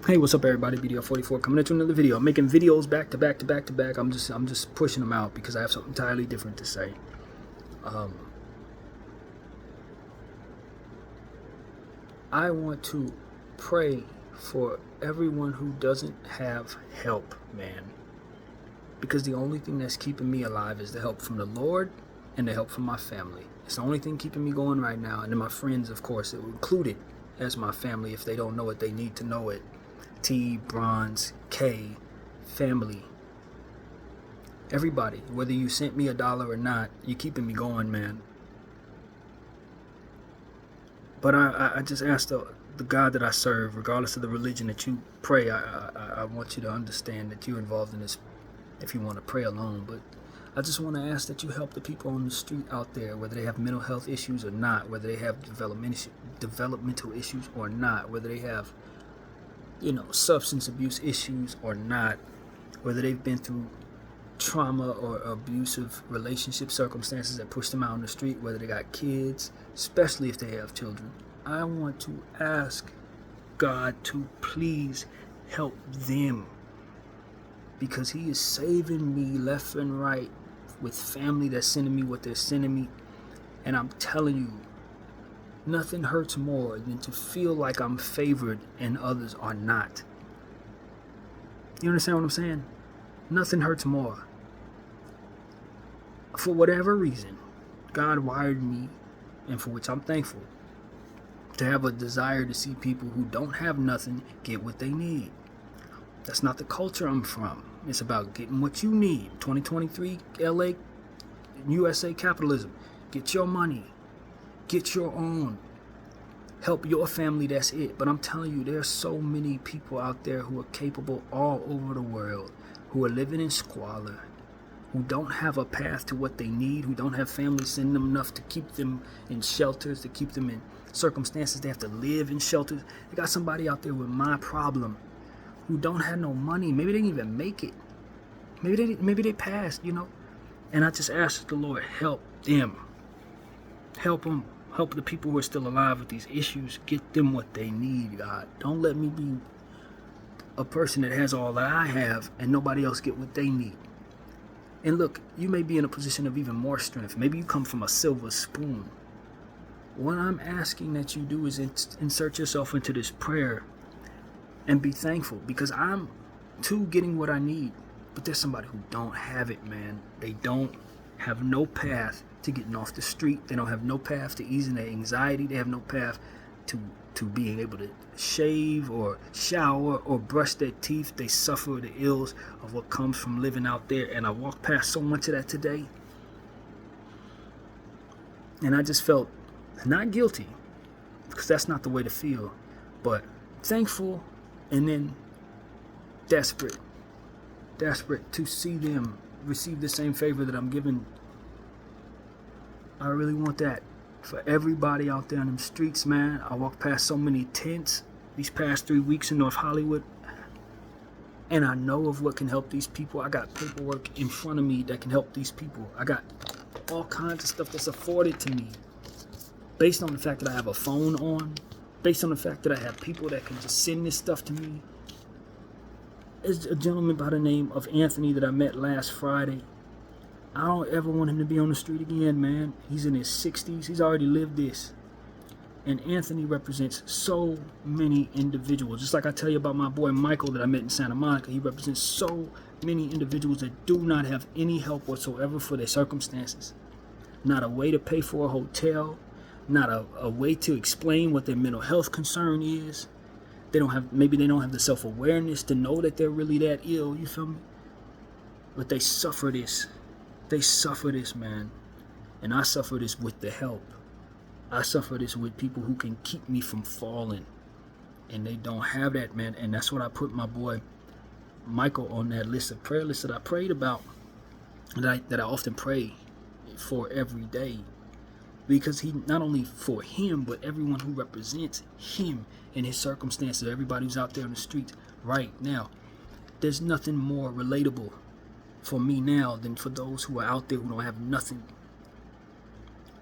Hey, what's up, everybody? BDF 44 coming at you another video. I'm making videos back to back to back to back. I'm just pushing them out because I have something entirely different to say. I want to pray for everyone who doesn't have help, man. Because the only thing that's keeping me alive is the help from the Lord and the help from my family. It's the only thing keeping me going right now. And then my friends, of course, it will include it as my family. If they don't know it, they need to know it. T, Bronze, K, family, everybody, whether you sent me $1 or not, you're keeping me going, man. But I just ask the God that I serve, regardless of the religion that you pray, I want you to understand that you're involved in this if you want to pray alone. But I just want to ask that you help the people on the street out there, whether they have mental health issues or not, whether they have developmental issues or not, whether they have substance abuse issues or not, whether they've been through trauma or abusive relationship circumstances that push them out on the street, whether they got kids, especially if they have children. I want to ask God to please help them, because He is saving me left and right with family that's sending me what they're sending me. And I'm telling you, nothing hurts more than to feel like I'm favored and others are not. You understand what I'm saying? Nothing hurts more. For whatever reason, God wired me, and for which I'm thankful, to have a desire to see people who don't have nothing get what they need. That's not the culture I'm from. It's about getting what you need. 2023 LA, USA capitalism. Get your money. Get your own. Help your family, that's it. But I'm telling you, there are so many people out there who are capable all over the world, who are living in squalor, who don't have a path to what they need, who don't have families sending them enough to keep them in shelters, to keep them in circumstances they have to live in shelters. They got somebody out there with my problem who don't have no money. Maybe they didn't even make it. Maybe they passed, And I just ask the Lord, help them. Help them. Help the people who are still alive with these issues. Get them what they need, God. Don't let me be a person that has all that I have and nobody else get what they need. And look, you may be in a position of even more strength. Maybe you come from a silver spoon. What I'm asking that you do is insert yourself into this prayer and be thankful, because I'm too getting what I need. But there's somebody who don't have it, man. They don't have no path to getting off the street. They don't have no path to easing their anxiety. They have no path to being able to shave or shower or brush their teeth. They suffer the ills of what comes from living out there. And I walked past so much of that today. And I just felt not guilty, because that's not the way to feel, but thankful and then desperate to see them receive the same favor that I'm giving. I really want that for everybody out there in them streets, man. I walked past so many tents these past 3 weeks in North Hollywood, and I know of what can help these people. I got paperwork in front of me that can help these people. I got all kinds of stuff that's afforded to me based on the fact that I have a phone on, based on the fact that I have people that can just send this stuff to me. There's a gentleman by the name of Anthony that I met last Friday. I don't ever want him to be on the street again, man. He's in his 60s. He's already lived this. And Anthony represents so many individuals. Just like I tell you about my boy Michael that I met in Santa Monica. He represents so many individuals that do not have any help whatsoever for their circumstances. Not a way to pay for a hotel. Not a way to explain what their mental health concern is. Maybe they don't have the self-awareness to know that they're really that ill, you feel me? But they suffer this. They suffer this, man. And I suffer this with the help. I suffer this with people who can keep me from falling. And they don't have that, man. And that's what I put my boy Michael on that list of prayer lists that I prayed about. That I often pray for every day. Because he, not only for him, but everyone who represents him in his circumstances, everybody who's out there in the streets right now. There's nothing more relatable for me now than for those who are out there who don't have nothing.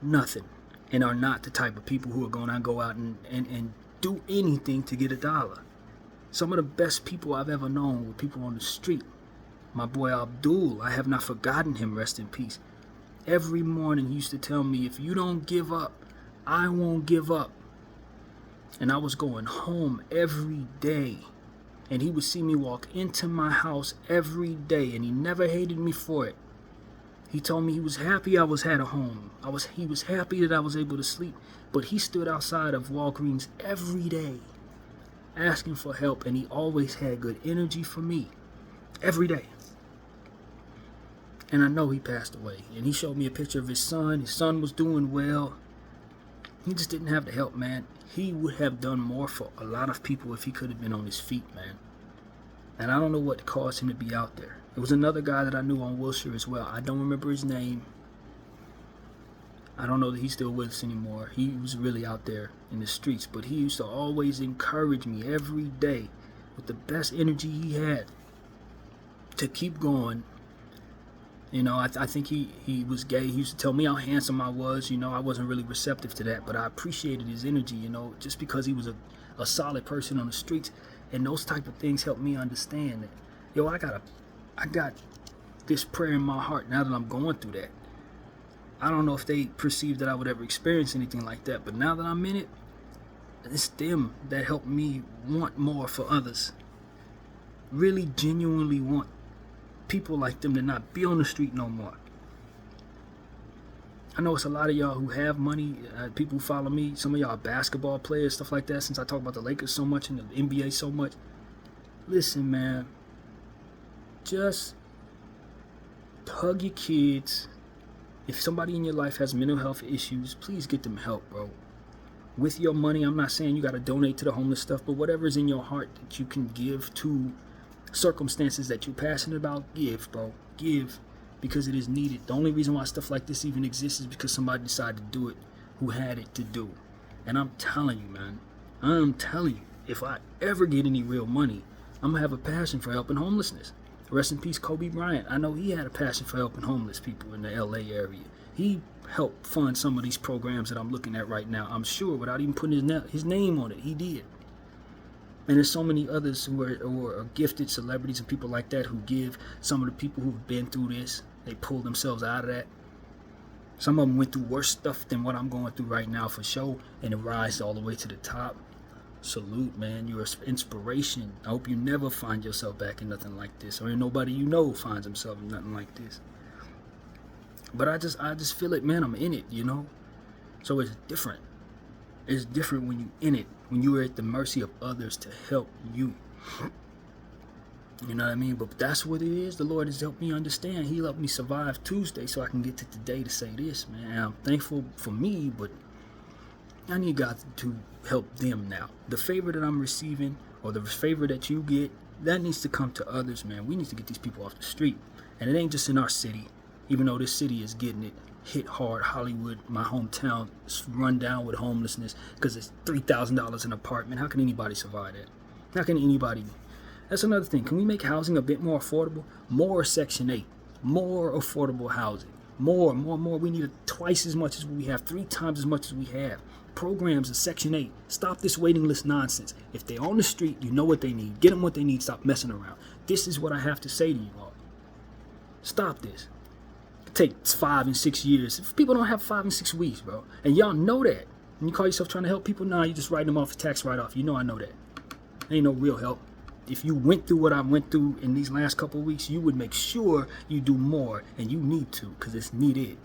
Nothing. And are not the type of people who are going to go out and do anything to get $1. Some of the best people I've ever known were people on the street. My boy Abdul, I have not forgotten him, rest in peace. Every morning he used to tell me, if you don't give up, I won't give up. And I was going home every day. And he would see me walk into my house every day, and he never hated me for it. He told me he was happy I had a home. He was happy that I was able to sleep. But he stood outside of Walgreens every day asking for help, and he always had good energy for me every day. And I know he passed away. And he showed me a picture of his son. His son was doing well. He just didn't have the help, man. He would have done more for a lot of people if he could have been on his feet, man. And I don't know what caused him to be out there. There was another guy that I knew on Wilshire as well. I don't remember his name. I don't know that he's still with us anymore. He was really out there in the streets. But he used to always encourage me every day with the best energy he had to keep going. You know, I think he was gay. He used to tell me how handsome I was. You know, I wasn't really receptive to that, but I appreciated his energy, you know, just because he was a solid person on the streets. And those type of things helped me understand that, yo, I got this prayer in my heart now that I'm going through that. I don't know if they perceived that I would ever experience anything like that, but now that I'm in it, it's them that help me want more for others. Really genuinely want people like them to not be on the street no more. I know it's a lot of y'all who have money, people who follow me, some of y'all basketball players, stuff like that, since I talk about the Lakers so much and the NBA so much. Listen, man, just hug your kids. If somebody in your life has mental health issues, please get them help, bro. With your money, I'm not saying you got to donate to the homeless stuff, but whatever's in your heart that you can give to circumstances that you're passionate about, give, bro. Give, because it is needed. The only reason why stuff like this even exists is because somebody decided to do it who had it to do. And I'm telling you, man, I'm telling you, if I ever get any real money, I'm going to have a passion for helping homelessness. Rest in peace, Kobe Bryant. I know he had a passion for helping homeless people in the LA area. He helped fund some of these programs that I'm looking at right now, I'm sure, without even putting his name on it. He did. And there's so many others who are gifted celebrities and people like that who give. Some of the people who've been through this, they pulled themselves out of that. Some of them went through worse stuff than what I'm going through right now for sure, and it rise all the way to the top. Salute, man. You're an inspiration. I hope you never find yourself back in nothing like this, or nobody you know finds himself in nothing like this. But I just feel it, man. I'm in it, you know. So it's different. It's different when you're in it, when you are at the mercy of others to help you. You know what I mean? But that's what it is. The Lord has helped me understand. He helped me survive Tuesday so I can get to today to say this, man. I'm thankful for me, but I need God to help them now. The favor that I'm receiving, or the favor that you get, that needs to come to others, man. We need to get these people off the street. And it ain't just in our city, even though this city is getting it hit hard. Hollywood, my hometown, is run down with homelessness because it's $3,000 an apartment. How can anybody survive that? How can anybody? That's another thing. Can we make housing a bit more affordable? More Section 8, more affordable housing, more. We need twice as much as we have, 3 times as much as we have. Programs of Section 8. Stop this waiting list nonsense. If they're on the street, you know what they need. Get them what they need. Stop messing around. This is what I have to say to you all. Stop this. It takes 5 and 6 years. If people don't have 5 and 6 weeks, bro, and y'all know that, and you call yourself trying to help people, nah, you just writing them off a tax write-off. You know I know that. Ain't no real help. If you went through what I went through in these last couple of weeks, you would make sure you do more, and you need to, because it's needed.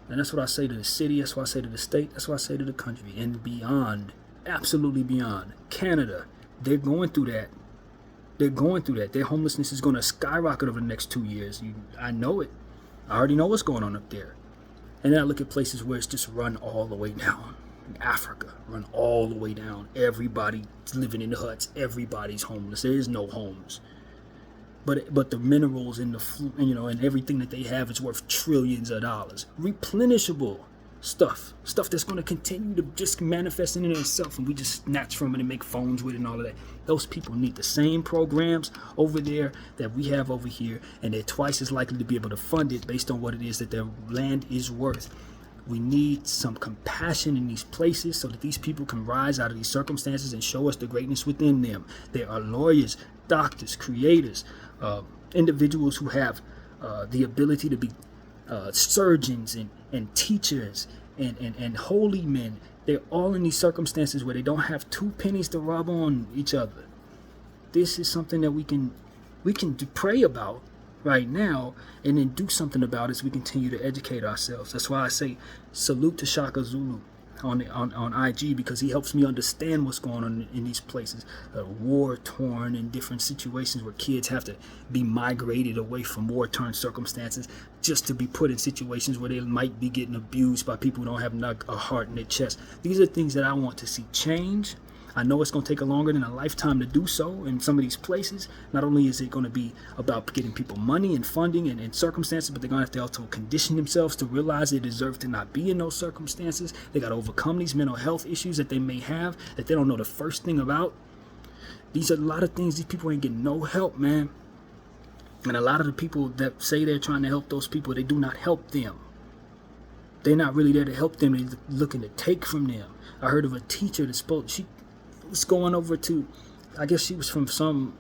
And that's what I say to the city, that's what I say to the state, that's what I say to the country, and beyond, absolutely beyond. Canada, they're going through that. They're going through that. Their homelessness is going to skyrocket over the next 2 years. I know it. I already know what's going on up there. And then I look at places where it's just run all the way down. In Africa, run all the way down. Everybody's living in huts. Everybody's homeless. There is no homes. But the minerals and and everything that they have is worth trillions of dollars. Replenishable stuff that's going to continue to just manifest in itself, and we just snatch from it and make phones with it and all of that. Those people need the same programs over there that we have over here, and they're twice as likely to be able to fund it based on what it is that their land is worth. We need some compassion in these places so that these people can rise out of these circumstances and show us the greatness within them. There are lawyers, doctors, creators, individuals who have the ability to be surgeons and teachers and holy men. They're all in these circumstances where they don't have 2 pennies to rub on each other. This is something that we can pray about right now and then do something about it as we continue to educate ourselves. That's why I say salute to Shaka Zulu on IG, because he helps me understand what's going on in these places, war-torn and different situations where kids have to be migrated away from war-torn circumstances just to be put in situations where they might be getting abused by people who don't have a heart in their chest. These are things that I want to see change. I know it's going to take longer than a lifetime to do so in some of these places. Not only is it going to be about getting people money and funding and circumstances, but they're going to have to also condition themselves to realize they deserve to not be in those circumstances. They got to overcome these mental health issues that they may have that they don't know the first thing about. These are a lot of things. These people ain't getting no help, man. And a lot of the people that say they're trying to help those people, they do not help them. They're not really there to help them. They're looking to take from them. I heard of a teacher that spoke. She was going over to, I guess she was from some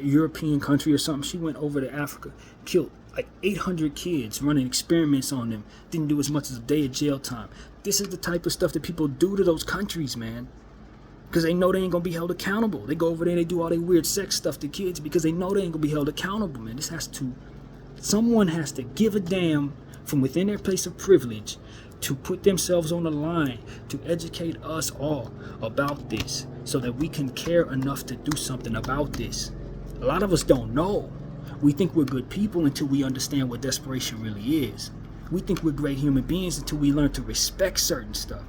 European country or something. She went over to Africa, killed like 800 kids, running experiments on them. Didn't do as much as a day of jail time. This is the type of stuff that people do to those countries, man. Because they know they ain't going to be held accountable. They go over there, they do all their weird sex stuff to kids because they know they ain't going to be held accountable, man. Someone has to give a damn from within their place of privilege to put themselves on the line to educate us all about this so that we can care enough to do something about this. A lot of us don't know. We think we're good people until we understand what desperation really is. We think we're great human beings until we learn to respect certain stuff.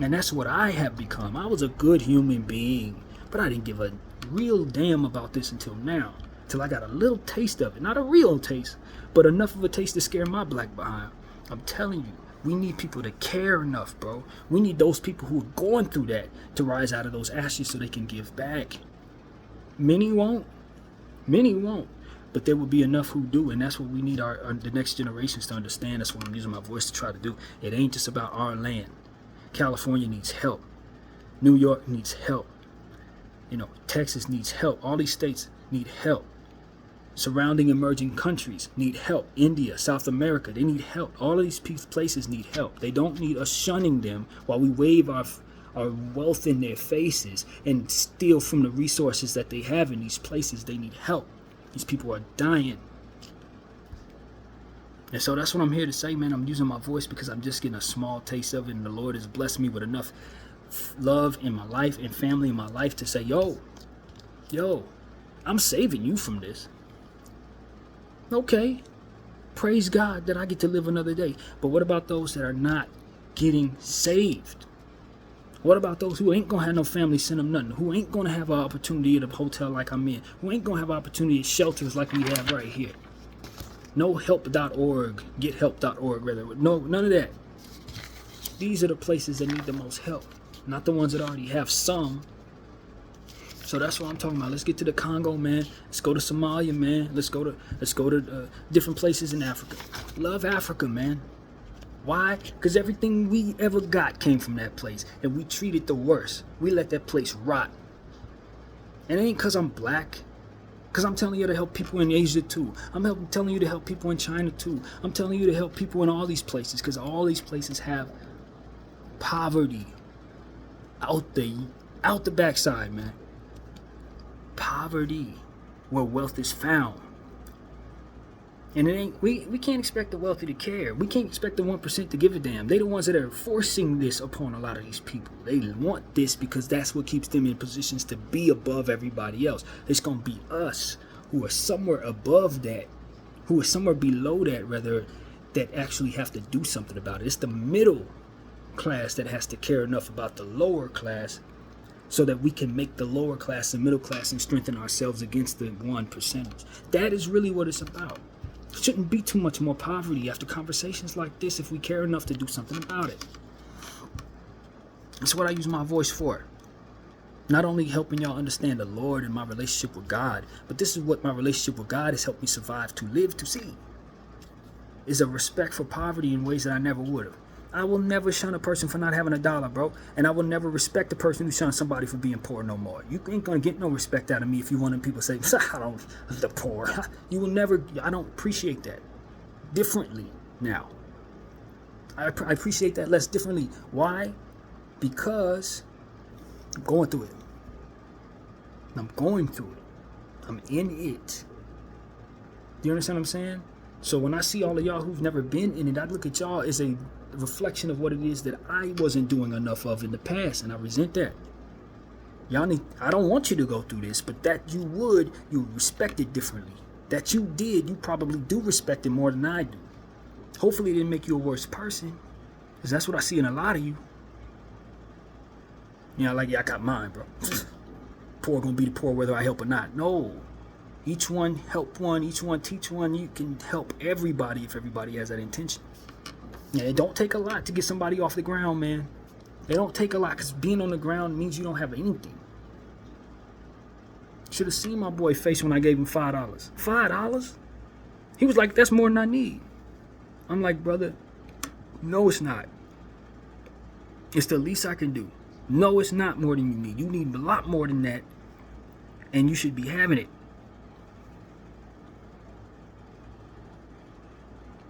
And that's what I have become. I was a good human being, but I didn't give a real damn about this until now. Till I got a little taste of it. Not a real taste, but enough of a taste to scare my black behind. I'm telling you. We need people to care enough, bro. We need those people who are going through that to rise out of those ashes so they can give back. Many won't. Many won't. But there will be enough who do, and that's what we need the next generations to understand. That's what I'm using my voice to try to do. It ain't just about our land. California needs help. New York needs help. Texas needs help. All these states need help. Surrounding emerging countries need help. India, South America, they need help. All of these places need help. They don't need us shunning them while we wave our wealth in their faces and steal from the resources that they have in these places. They need help. These people are dying. And so that's what I'm here to say, man. I'm using my voice because I'm just getting a small taste of it, and the Lord has blessed me with enough love in my life and family in my life to say, yo, I'm saving you from this. Okay, praise God that I get to live another day. But what about those that are not getting saved? What about those who ain't gonna have no family send them nothing? Who ain't gonna have an opportunity at a hotel like I'm in? Who ain't gonna have opportunity at shelters like we have right here? No help.org, gethelp.org rather. No, none of that. These are the places that need the most help, not the ones that already have some. So that's what I'm talking about. Let's get to the Congo, man. Let's go to Somalia, man. Let's go to different places in Africa. Love Africa, man. Why? Because everything we ever got came from that place, and we treat it the worst. We let that place rot. And it ain't because I'm black. Because I'm telling you to help people in Asia too. I'm telling you to help people in China too. I'm telling you to help people in all these places, because all these places have poverty out the backside, man. Poverty, where wealth is found. And it ain't, we can't expect the wealthy to care. We can't expect the 1% to give a damn. They the ones that are forcing this upon a lot of these people. They want this because that's what keeps them in positions to be above everybody else. It's gonna be us who are somewhere above that, who are somewhere below that rather, that actually have to do something about it. It's the middle class that has to care enough about the lower class so that we can make the lower class and middle class and strengthen ourselves against the 1%ers. That is really what it's about. Shouldn't be too much more poverty after conversations like this if we care enough to do something about it. That's what I use my voice for. Not only helping y'all understand the Lord and my relationship with God, but this is what my relationship with God has helped me survive to live to see. Is a respect for poverty in ways that I never would have. I will never shun a person for not having a dollar, bro. And I will never respect a person who shuns somebody for being poor no more. You ain't gonna get no respect out of me if you want people to say, I don't, the poor. You will never, I don't appreciate that differently now. I appreciate that less differently. Why? Because I'm going through it. I'm going through it. I'm in it. Do you understand what I'm saying? So when I see all of y'all who've never been in it, I look at y'all as a reflection of what it is that I wasn't doing enough of in the past, and I resent that. Y'all need, I don't want you to go through this, but that you would respect it differently. That you did, you probably do respect it more than I do. Hopefully it didn't make you a worse person, because that's what I see in a lot of you. You know, like, yeah, I got mine, bro. Poor gonna be the poor whether I help or not. No. Each one help one, each one teach one. You can help everybody if everybody has that intention. Yeah, it don't take a lot to get somebody off the ground, man. It don't take a lot, because being on the ground means you don't have anything. Should have seen my boy face when I gave him $5. $5? He was like, that's more than I need. I'm like, brother, no, it's not. It's the least I can do. No, it's not more than you need. You need a lot more than that, and you should be having it.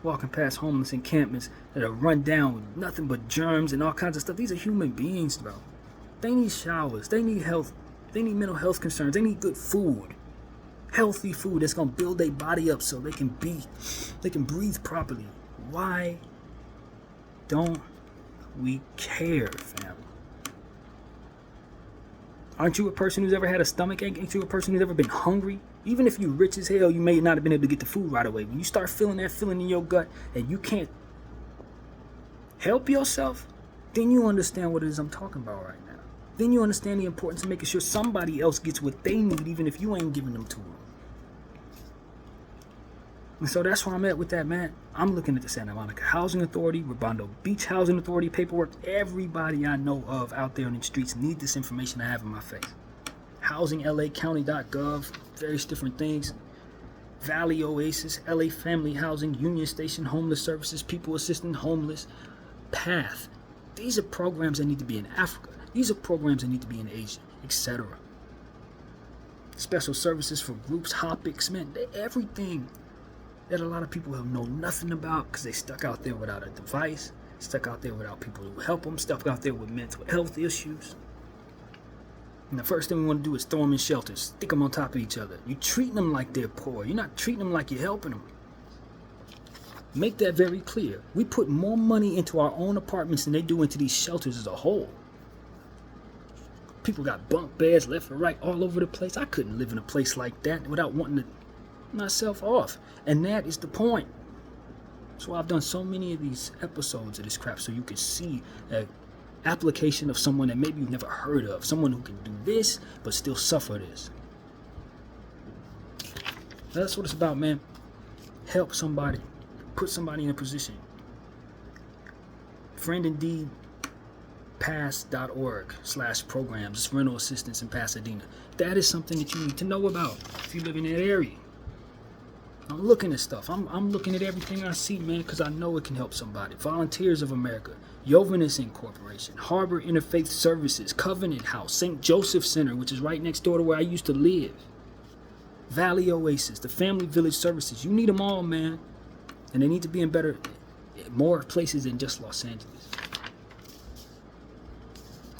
Walking past homeless encampments that are run down with nothing but germs and all kinds of stuff. These are human beings, bro. They need showers. They need health. They need mental health concerns. They need good food. Healthy food that's going to build their body up so they can breathe properly. Why don't we care, fam? Aren't you a person who's ever had a stomach ache? Ain't you a person who's ever been hungry? Even if you're rich as hell, you may not have been able to get the food right away. When you start feeling that feeling in your gut and you can't help yourself, then you understand what it is I'm talking about right now. Then you understand the importance of making sure somebody else gets what they need, even if you ain't giving them to them. And so that's where I'm at with that, man. I'm looking at the Santa Monica Housing Authority, Redondo Beach Housing Authority paperwork. Everybody I know of out there on the streets need this information I have in my face. HousingLACounty.gov, various different things. Valley Oasis, LA Family Housing, Union Station, Homeless Services, People Assisting Homeless, PATH. These are programs that need to be in Africa. These are programs that need to be in Asia, etc. Special services for groups, topics, man, everything that a lot of people have know nothing about because they stuck out there without a device, stuck out there without people who help them, stuck out there with mental health issues. And the first thing we want to do is throw them in shelters, stick them on top of each other. You're treating them like they're poor. You're not treating them like you're helping them. Make that very clear. We put more money into our own apartments than they do into these shelters as a whole. People got bunk beds left and right all over the place. I couldn't live in a place like that without wanting to myself off. And that is the point. That's why I've done so many of these episodes of this crap, so you can see an application of someone that maybe you've never heard of. Someone who can do this but still suffer this. That's what it's about, man. Help somebody. Put somebody in a position. friendindeedpass.org/programs, rental assistance in Pasadena. That is something that you need to know about if you live in that area. I'm looking at stuff. I'm looking at everything I see, man, because I know it can help somebody. Volunteers of America, Jovinus Incorporation, Harbor Interfaith Services, Covenant House, St. Joseph Center, which is right next door to where I used to live, Valley Oasis, the Family Village Services. You need them all, man. And they need to be in more places than just Los Angeles.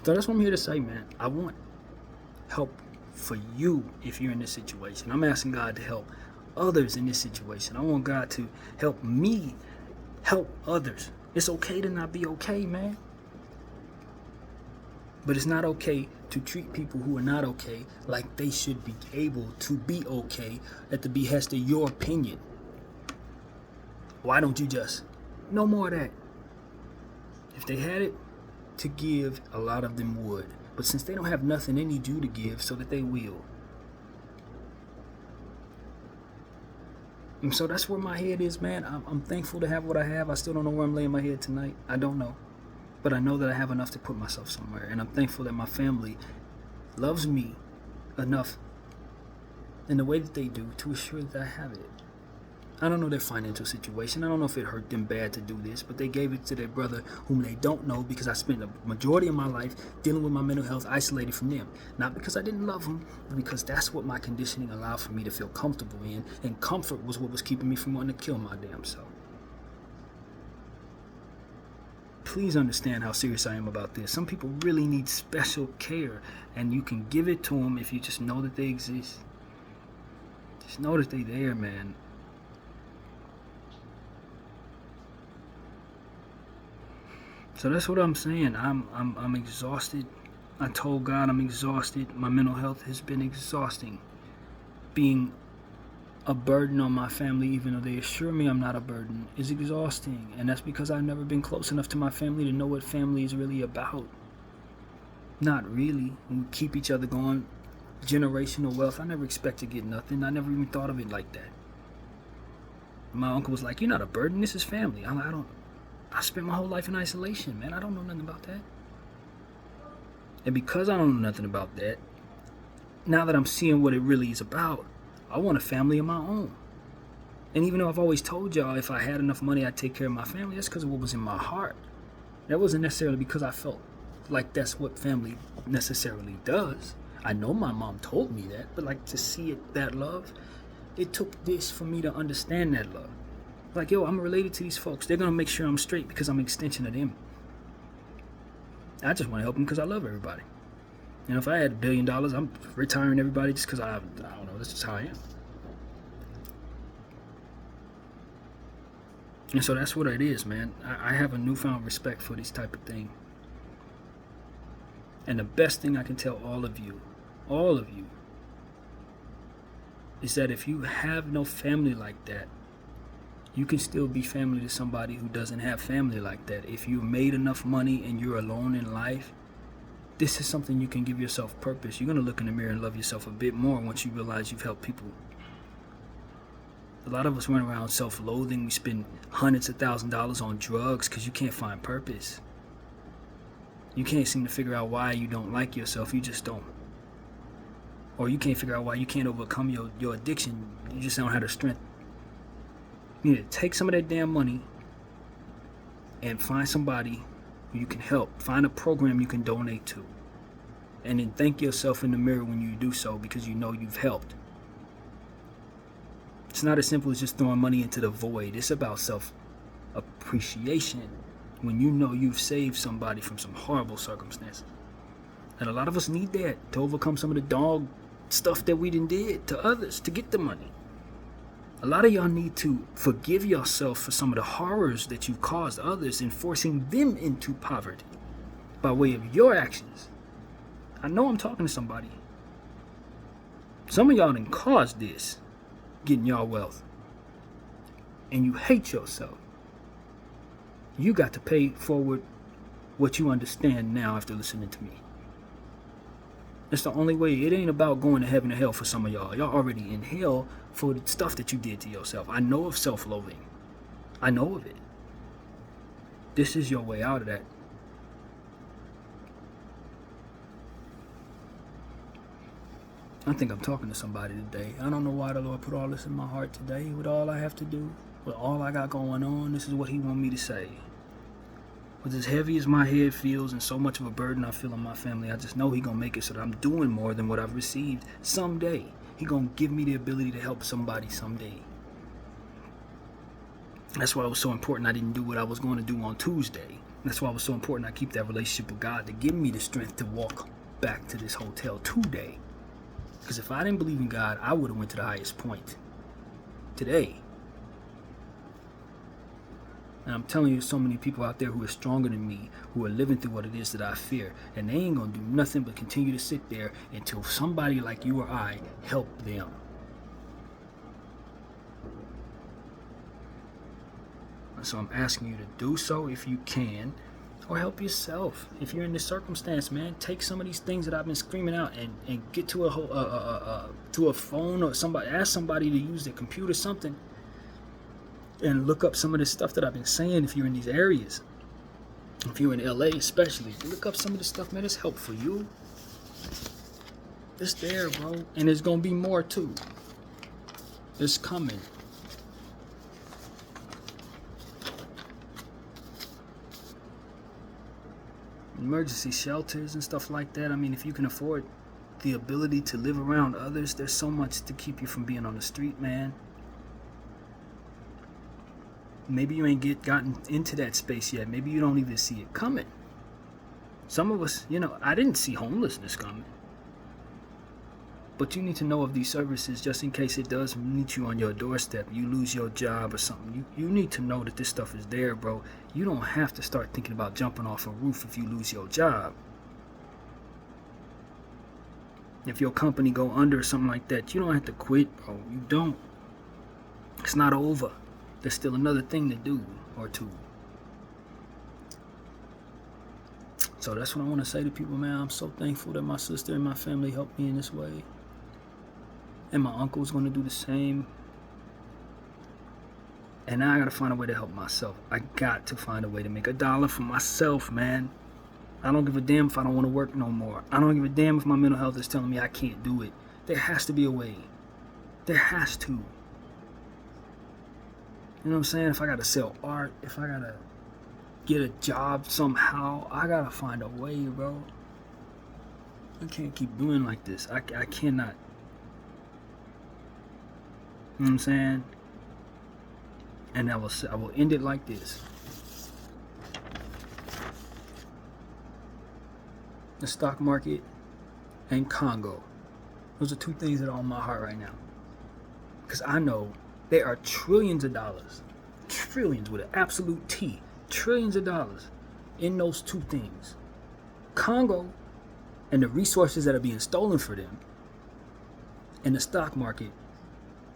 So that's what I'm here to say, man. I want help for you if you're in this situation. I'm asking God to help others in this situation. I want God to help me help others. It's okay to not be okay, man. But it's not okay to treat people who are not okay like they should be able to be okay at the behest of your opinion. Why don't you just? No more of that. If they had it to give, a lot of them would. But since they don't have nothing, they need you to give so that they will. And so that's where my head is, man. I'm thankful to have what I have. I still don't know where I'm laying my head tonight. I don't know. But I know that I have enough to put myself somewhere. And I'm thankful that my family loves me enough in the way that they do to assure that I have it. I don't know their financial situation. I don't know if it hurt them bad to do this, but they gave it to their brother whom they don't know, because I spent the majority of my life dealing with my mental health isolated from them. Not because I didn't love them, but because that's what my conditioning allowed for me to feel comfortable in, and comfort was what was keeping me from wanting to kill my damn self. Please understand how serious I am about this. Some people really need special care, and you can give it to them if you just know that they exist. Just know that they're there, man. So that's what I'm saying. I'm exhausted. I told God I'm exhausted. My mental health has been exhausting. Being a burden on my family, even though they assure me I'm not a burden, is exhausting. And that's because I've never been close enough to my family to know what family is really about. Not really. We keep each other going. Generational wealth. I never expect to get nothing. I never even thought of it like that. My uncle was like, "You're not a burden. This is family." I'm like, I spent my whole life in isolation, man. I don't know nothing about that. And because I don't know nothing about that, now that I'm seeing what it really is about, I want a family of my own. And even though I've always told y'all if I had enough money I'd take care of my family, that's because of what was in my heart. That wasn't necessarily because I felt like that's what family necessarily does. I know my mom told me that, but like to see it, that love, it took this for me to understand that love. Like, yo, I'm related to these folks. They're going to make sure I'm straight because I'm an extension of them. I just want to help them because I love everybody. And if I had $1 billion, I'm retiring everybody just because I don't know. That's just how I am. And so that's what it is, man. I have a newfound respect for this type of thing. And the best thing I can tell all of you, is that if you have no family like that, you can still be family to somebody who doesn't have family like that. If you made enough money and you're alone in life, this is something you can give yourself purpose. You're going to look in the mirror and love yourself a bit more once you realize you've helped people. A lot of us run around self-loathing. We spend hundreds of thousands of dollars on drugs because you can't find purpose. You can't seem to figure out why you don't like yourself. You just don't. Or you can't figure out why you can't overcome your addiction. You just don't have the strength. You need to take some of that damn money and find somebody who you can help. Find a program you can donate to. And then thank yourself in the mirror when you do so, because you know you've helped. It's not as simple as just throwing money into the void. It's about self-appreciation when you know you've saved somebody from some horrible circumstances. And a lot of us need that to overcome some of the dog stuff that we did to others to get the money. A lot of y'all need to forgive yourself for some of the horrors that you've caused others and forcing them into poverty by way of your actions. I know I'm talking to somebody. Some of y'all done caused this, getting y'all wealth. And you hate yourself. You got to pay forward what you understand now after listening to me. It's the only way. It ain't about going to heaven or hell for some of y'all. Y'all already in hell for the stuff that you did to yourself. I know of self-loathing. I know of it. This is your way out of that. I think I'm talking to somebody today. I don't know why the Lord put all this in my heart today. With all I have to do, with all I got going on, this is what He want me to say. With as heavy as my head feels and so much of a burden I feel on my family, I just know He gonna make it so that I'm doing more than what I've received someday. He gonna give me the ability to help somebody someday. That's why it was so important I didn't do what I was going to do on Tuesday. That's why it was so important I keep that relationship with God to give me the strength to walk back to this hotel today. Because if I didn't believe in God, I would have went to the highest point today. And I'm telling you, so many people out there who are stronger than me, who are living through what it is that I fear. And they ain't going to do nothing but continue to sit there until somebody like you or I help them. And so I'm asking you to do so if you can, or help yourself. If you're in this circumstance, man, take some of these things that I've been screaming out and get to a phone or somebody, ask somebody to use their computer, something. And look up some of the stuff that I've been saying if you're in these areas. If you're in LA especially, look up some of the stuff, man. It's helpful for you. It's there, bro. And there's going to be more too. It's coming. emergency shelters and stuff like that. I mean, if you can afford the ability to live around others, there's so much to keep you from being on the street, man. Maybe you ain't gotten into that space yet. Maybe you don't even see it coming. Some of us, I didn't see homelessness coming. But you need to know of these services just in case it does meet you on your doorstep. You lose your job or something. You need to know that this stuff is there, bro. You don't have to start thinking about jumping off a roof if you lose your job. If your company go under or something like that, you don't have to quit, bro. You don't. It's not over. There's still another thing to do or two. So that's what I want to say to people, man. I'm so thankful that my sister and my family helped me in this way. And my uncle's going to do the same. And now I got to find a way to help myself. I got to find a way to make $1 for myself, man. I don't give a damn if I don't want to work no more. I don't give a damn if my mental health is telling me I can't do it. There has to be a way. There has to. You know what I'm saying? If I got to sell art, if I got to get a job somehow, I got to find a way, bro. I can't keep doing like this. I cannot. You know what I'm saying? And I will end it like this. The stock market and Congo. Those are two things that are on my heart right now. Because I know there are trillions of dollars. Trillions with an absolute T. Trillions of dollars in those two things. Congo and the resources that are being stolen for them. And the stock market.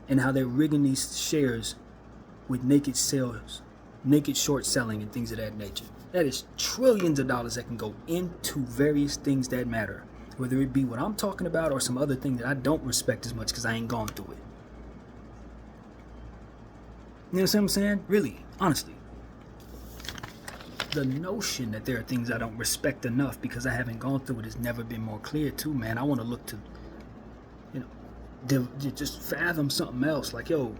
And how they're rigging these shares with naked sales, naked short selling and things of that nature. That is trillions of dollars that can go into various things that matter. Whether it be what I'm talking about or some other thing that I don't respect as much because I ain't gone through it. You know what I'm saying? Really, honestly. The notion that there are things I don't respect enough because I haven't gone through it has never been more clear too, man. I want to look to, just fathom something else. Like, yo,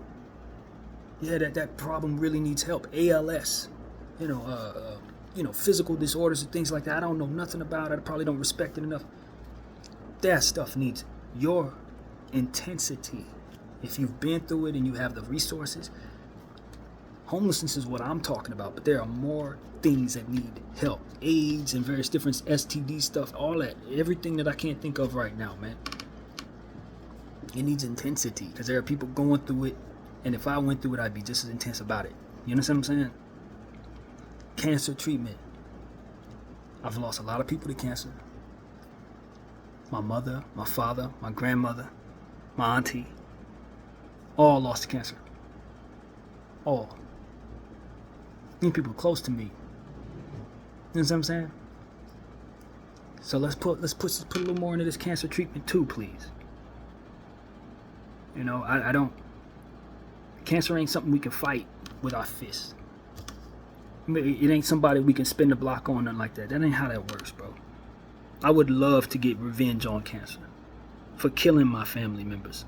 yeah, that problem really needs help. ALS, physical disorders and things like that. I don't know nothing about it. I probably don't respect it enough. That stuff needs your intensity. If you've been through it and you have the resources, homelessness is what I'm talking about. But there are more things that need help. AIDS and various different STD stuff, all that. Everything that I can't think of right now, man. It needs intensity because there are people going through it. And if I went through it, I'd be just as intense about it. You understand what I'm saying? Cancer treatment. I've lost a lot of people to cancer. My mother, my father, my grandmother, my auntie. All lost to cancer. All. Even people close to me. You know what I'm saying? So let's put a little more into this cancer treatment too, please. I don't. Cancer ain't something we can fight with our fists. It ain't somebody we can spin the block on, nothing like that. That ain't how that works, bro. I would love to get revenge on cancer for killing my family members.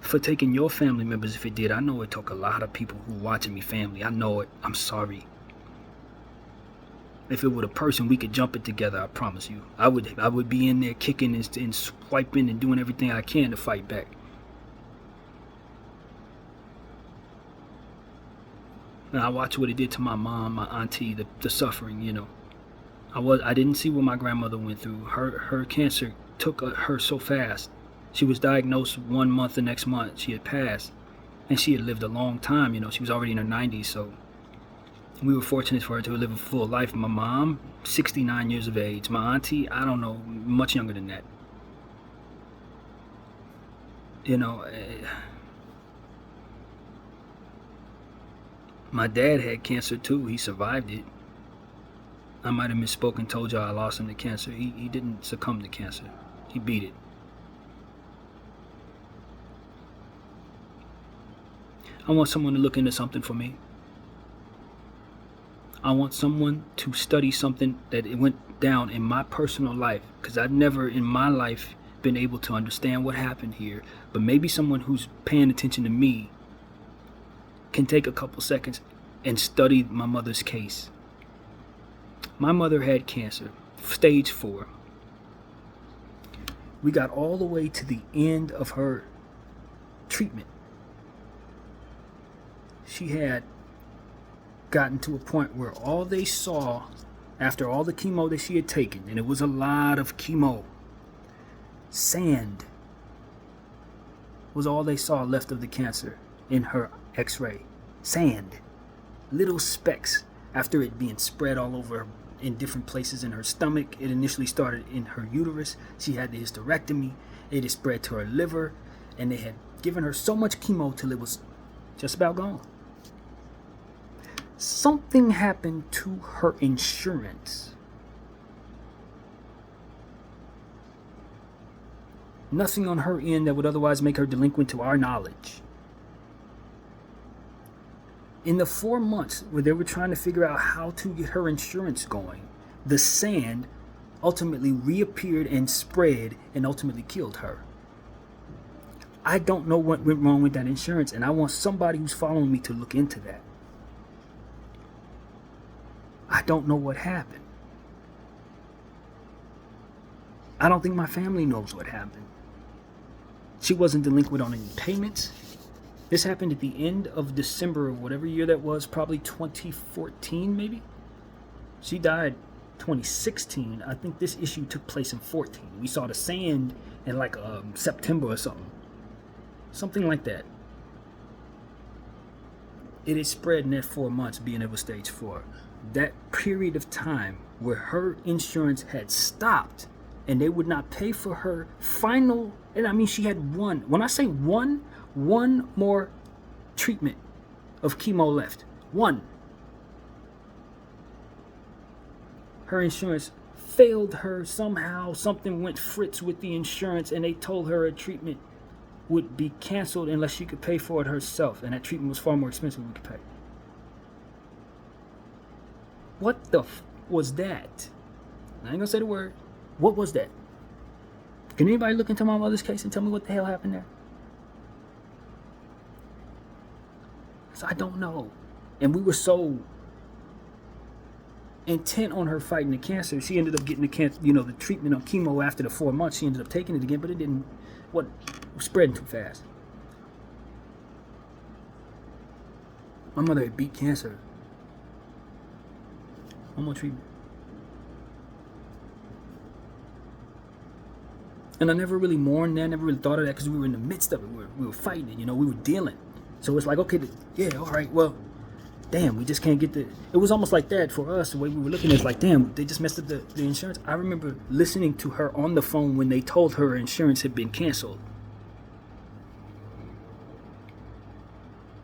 For taking your family members if it did. I know it took a lot of people who watching me family. I know it. I'm sorry. If it were a person, we could jump it together, I promise you. I would be in there kicking and swiping and doing everything I can to fight back. And I watched what it did to my mom, my auntie, the suffering, I didn't see what my grandmother went through. Her cancer took her so fast. She was diagnosed 1 month, the next month she had passed. And she had lived a long time, she was already in her 90s, so we were fortunate for her to live a full life. My mom, 69 years of age. My auntie, I don't know, much younger than that. My dad had cancer too. He survived it. I might have misspoken, told y'all I lost him to cancer. He didn't succumb to cancer. He beat it. I want someone to look into something for me. I want someone to study something that it went down in my personal life, because I've never in my life been able to understand what happened here. But maybe someone who's paying attention to me can take a couple seconds and study my mother's case My mother had cancer, stage 4. We got all the way to the end of her treatment. She had gotten to a point where all they saw after all the chemo that she had taken, and it was a lot of chemo, sand was all they saw left of the cancer in her x-ray. Sand. Little specks after it being spread all over in different places in her stomach. It initially started in her uterus. She had the hysterectomy. It had spread to her liver, and they had given her so much chemo till it was just about gone. Something happened to her insurance. Nothing on her end that would otherwise make her delinquent to our knowledge. In the 4 months where they were trying to figure out how to get her insurance going, the sand ultimately reappeared and spread and ultimately killed her. I don't know what went wrong with that insurance, and I want somebody who's following me to look into that. I don't know what happened. I don't think my family knows what happened. She wasn't delinquent on any payments. This happened at the end of December of whatever year that was, probably 2014 maybe. She died 2016. I think this issue took place in 14. We saw the sand in like September or something. Something like that. It is spread in that 4 months, being it was stage 4. That period of time where her insurance had stopped and they would not pay for her final, and I mean she had one, when I say one more treatment of chemo left. One. Her insurance failed her somehow. Something went fritz with the insurance, and they told her a treatment would be canceled unless she could pay for it herself, and that treatment was far more expensive than we could pay. What the was that? I ain't gonna say the word. What was that? Can anybody look into my mother's case and tell me what the hell happened there? So I don't know. And we were so intent on her fighting the cancer. She ended up getting the cancer, the treatment on chemo after the 4 months. She ended up taking it again, but it didn't. It was spreading too fast. My mother had beat cancer. One more treatment. And I never really mourned that, I never really thought of that, because we were in the midst of it. We were fighting it, we were dealing. So it's like, okay, yeah, all right, well, damn, we just can't get the... It was almost like that for us, the way we were looking at it. It's like, damn, they just messed up the insurance. I remember listening to her on the phone when they told her insurance had been canceled.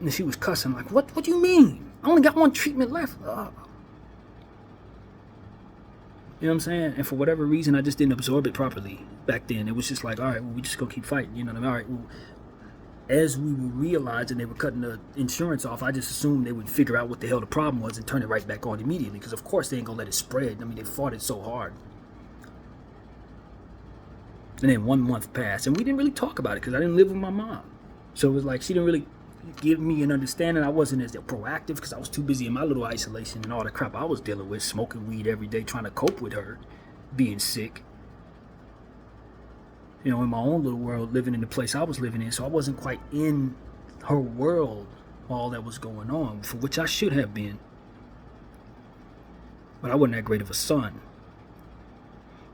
And she was cussing, like, what do you mean? I only got one treatment left. You know what I'm saying? And for whatever reason, I just didn't absorb it properly back then. It was just like, all right, well, we just gonna keep fighting. You know what I mean? All right, well, as we were realizing they were cutting the insurance off, I just assumed they would figure out what the hell the problem was and turn it right back on immediately. Because of course they ain't gonna let it spread. I mean, they fought it so hard. And then 1 month passed, and we didn't really talk about it because I didn't live with my mom. So it was like she didn't really give me an understanding. I wasn't as proactive because I was too busy in my little isolation and all the crap I was dealing with, smoking weed every day, trying to cope with her being sick. In my own little world, living in the place I was living in. So I wasn't quite in her world, all that was going on, for which I should have been. But I wasn't that great of a son.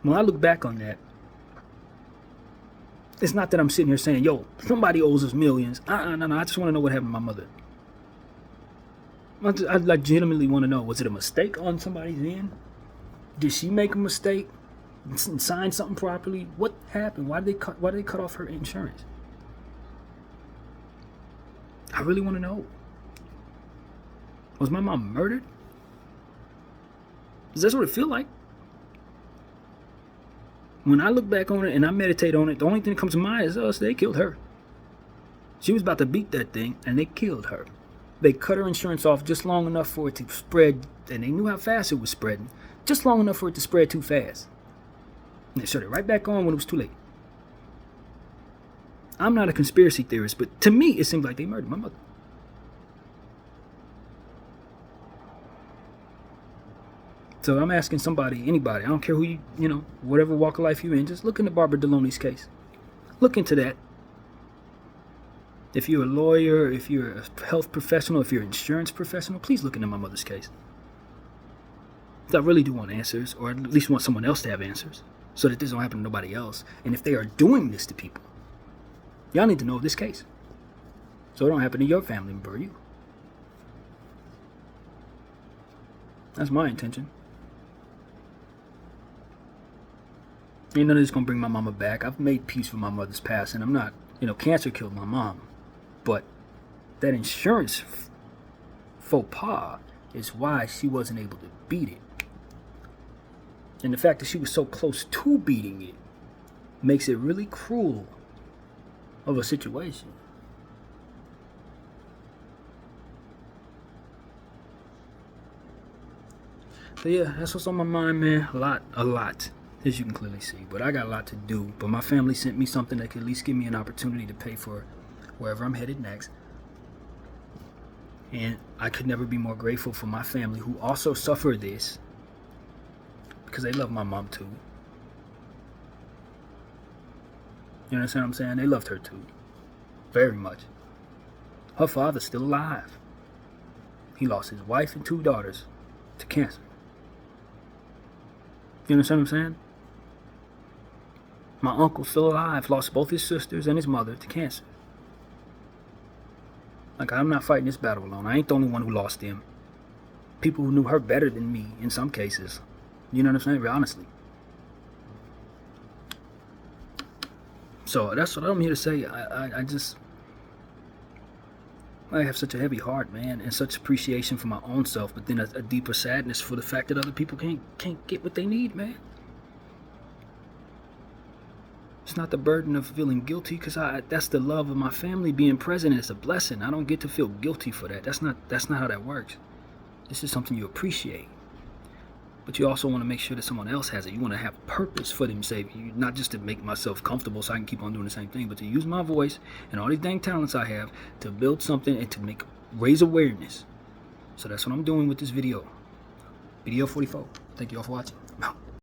When I look back on that, it's not that I'm sitting here saying, yo, somebody owes us millions. No, I just want to know what happened to my mother. I legitimately want to know, was it a mistake on somebody's end? Did she make a mistake and sign something properly? What happened? Why did they cut off her insurance? I really want to know. Was my mom murdered? Is that what it feel like? When I look back on it and I meditate on it, the only thing that comes to mind is us. They killed her. She was about to beat that thing, and they killed her. They cut her insurance off just long enough for it to spread, and they knew how fast it was spreading. Just long enough for it to spread too fast. And they shut it right back on when it was too late. I'm not a conspiracy theorist, but to me, it seems like they murdered my mother. So I'm asking somebody, anybody, I don't care who whatever walk of life you're in, just look into Barbara Deloney's case. Look into that. If you're a lawyer, if you're a health professional, if you're an insurance professional, please look into my mother's case. I really do want answers, or at least want someone else to have answers, so that this don't happen to nobody else. And if they are doing this to people, y'all need to know of this case, so it don't happen to your family member or you. That's my intention. Ain't none of this gonna bring my mama back. I've made peace with my mother's passing. I'm not, cancer killed my mom, but that insurance faux pas is why she wasn't able to beat it. And the fact that she was so close to beating it makes it really cruel of a situation. So yeah, that's what's on my mind, man. A lot, as you can clearly see. But I got a lot to do. But my family sent me something that could at least give me an opportunity to pay for wherever I'm headed next. And I could never be more grateful for my family, who also suffered this, because they love my mom too. You understand what I'm saying? They loved her too. Very much. Her father's still alive. He lost his wife and 2 daughters to cancer. You understand what I'm saying? My uncle's still alive, lost both his sisters and his mother to cancer. Like, I'm not fighting this battle alone. I ain't the only one who lost them. People who knew her better than me in some cases. You know what I'm saying? Honestly. So that's what I'm here to say. I have such a heavy heart, man, and such appreciation for my own self, but then a deeper sadness for the fact that other people can't get what they need, man. It's not the burden of feeling guilty, because that's the love of my family being present, and it's a blessing. I don't get to feel guilty for that. That's not how that works. This is something you appreciate. But you also want to make sure that someone else has it. You want to have purpose for them saving you, not just to make myself comfortable so I can keep on doing the same thing, but to use my voice and all these dang talents I have to build something and to raise awareness. So that's what I'm doing with this video. BDF 44. Thank you all for watching. I'm out.